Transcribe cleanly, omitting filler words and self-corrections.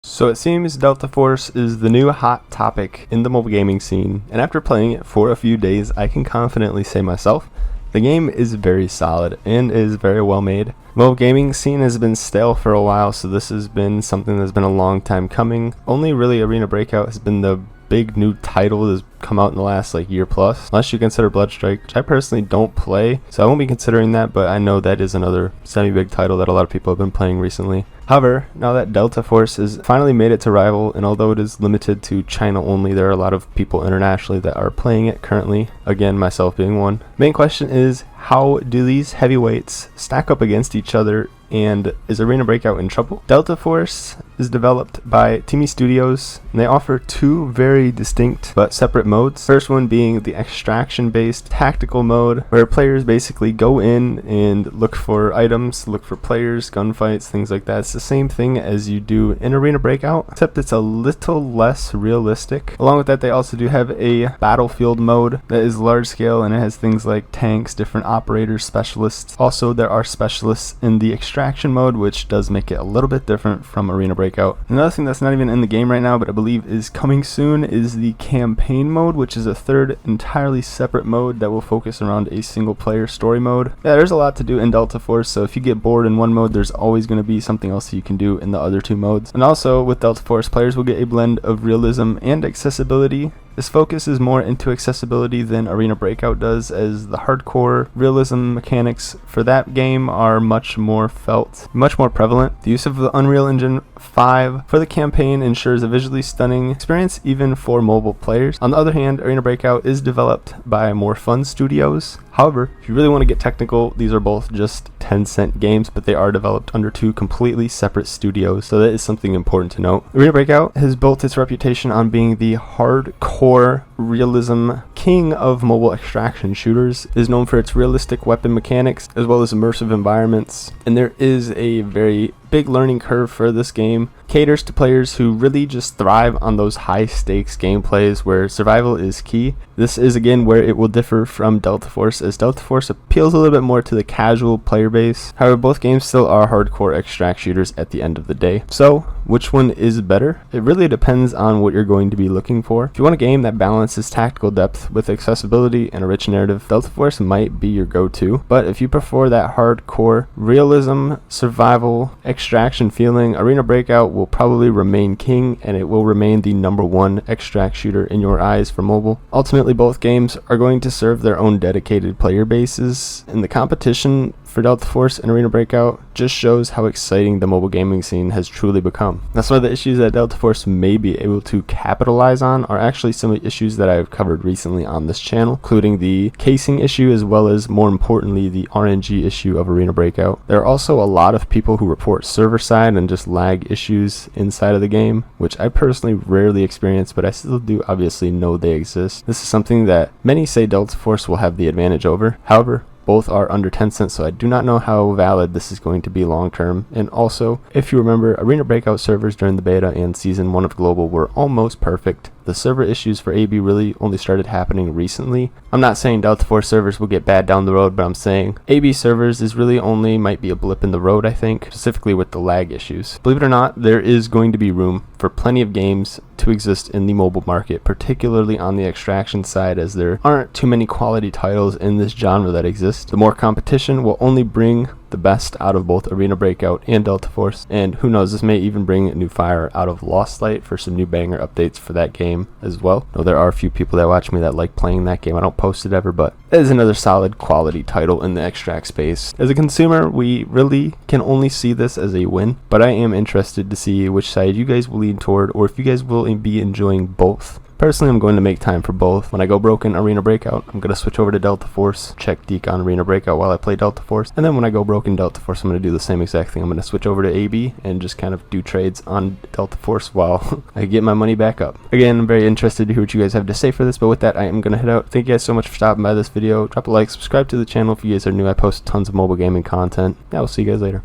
So it seems deltaforce is the new hot topic in the mobile gaming scene, and after playing it for a few days, I can confidently say myself, the game is very solid and is very well made. Mobile gaming scene has been stale for a while, so this has been something that's been a long time coming. Only really Arena Breakout has been the big new title that's come out in the last year plus, unless you consider Bloodstrike, which I personally don't play, so I won't be considering that, but I know that is another semi-big title that a lot of people have been playing recently. However, now that deltaforce has finally made it to Rival, and although it is limited to China only, there are a lot of people internationally that are playing it currently, again myself being one. Main question is, how do these heavyweights stack up against each other, and is Arena Breakout in trouble? Deltaforce is developed by Timmy Studios, and they offer two very distinct but separate modes. First one being the extraction-based tactical mode, where players basically go in and look for items, look for players, gunfights, things like that. It's the same thing as you do in Arena Breakout, except it's a little less realistic. Along with that, they also do have a battlefield mode that is large scale, and it has things like tanks, different operators, specialists. Also, there are specialists in the extraction mode, which does make it a little bit different from Arena Breakout. Another thing that's not even in the game right now, but I believe is coming soon, is the campaign mode, which is a third entirely separate mode that will focus around a single player story mode. Yeah, there's a lot to do in deltaforce, so if you get bored in one mode, there's always going to be something else you can do in the other two modes. And also with deltaforce, players will get a blend of realism and accessibility. This focuses more into accessibility than Arena Breakout does, as the hardcore realism mechanics for that game are much more prevalent. The use of the Unreal Engine 5 for the campaign ensures a visually stunning experience even for mobile players. On the other hand, Arena Breakout is developed by More Fun Studios. However, if you really want to get technical, these are both just 10-cent games, but they are developed under two completely separate studios, so that is something important to note. Arena Breakout has built its reputation on being the hardcore realism king of mobile extraction shooters. It is known for its realistic weapon mechanics as well as immersive environments, and there is a very big learning curve for this game. Caters to players who really just thrive on those high stakes gameplays where survival is key. This is again where it will differ from deltaforce, as deltaforce appeals a little bit more to the casual player base. However, both games still are hardcore extract shooters at the end of the day. So which one is better? It really depends on what you're going to be looking for. If you want a game that balances tactical depth with accessibility and a rich narrative, deltaforce might be your go-to. But if you prefer that hardcore realism, survival, extraction feeling, Arena Breakout will probably remain king, and it will remain the #1 extract shooter in your eyes for mobile. Ultimately, both games are going to serve their own dedicated player bases, and the competition for deltaforce and Arena Breakout just shows how exciting the mobile gaming scene has truly become. Now, some of the issues that deltaforce may be able to capitalize on are actually some of the issues that I've covered recently on this channel, including the casing issue as well as, more importantly, the RNG issue of Arena Breakout. There are also a lot of people who report server side and just lag issues inside of the game, which I personally rarely experience, but I still do obviously know they exist. This is something that many say deltaforce will have the advantage over. However, both are under 10 cents, so I do not know how valid this is going to be long term. And also, if you remember, Arena Breakout servers during the beta and Season 1 of Global were almost perfect. The server issues for AB really only started happening recently. I'm not saying deltaforce servers will get bad down the road, but I'm saying AB servers is really only might be a blip in the road, I think, specifically with the lag issues. Believe it or not, there is going to be room for plenty of games to exist in the mobile market, particularly on the extraction side, as there aren't too many quality titles in this genre that exist. The more competition will only bring the best out of both Arena Breakout and deltaforce, and who knows, this may even bring new fire out of Lost Light for some new banger updates for that game as well. Though there are a few people that watch me that like playing that game. I don't post it ever, but it is another solid quality title in the extract space. As a consumer, we really can only see this as a win, but I am interested to see which side you guys will lean toward, or if you guys will be enjoying both. Personally, I'm going to make time for both. When I go broke in Arena Breakout, I'm going to switch over to deltaforce, check Deke on Arena Breakout while I play deltaforce, and then when I go broke in deltaforce, I'm going to do the same exact thing. I'm going to switch over to AB and just kind of do trades on deltaforce while I get my money back up. Again, I'm very interested to hear what you guys have to say for this, but with that, I am going to head out. Thank you guys so much for stopping by this video. Drop a like, subscribe to the channel if you guys are new. I post tons of mobile gaming content. Yeah, we'll see you guys later.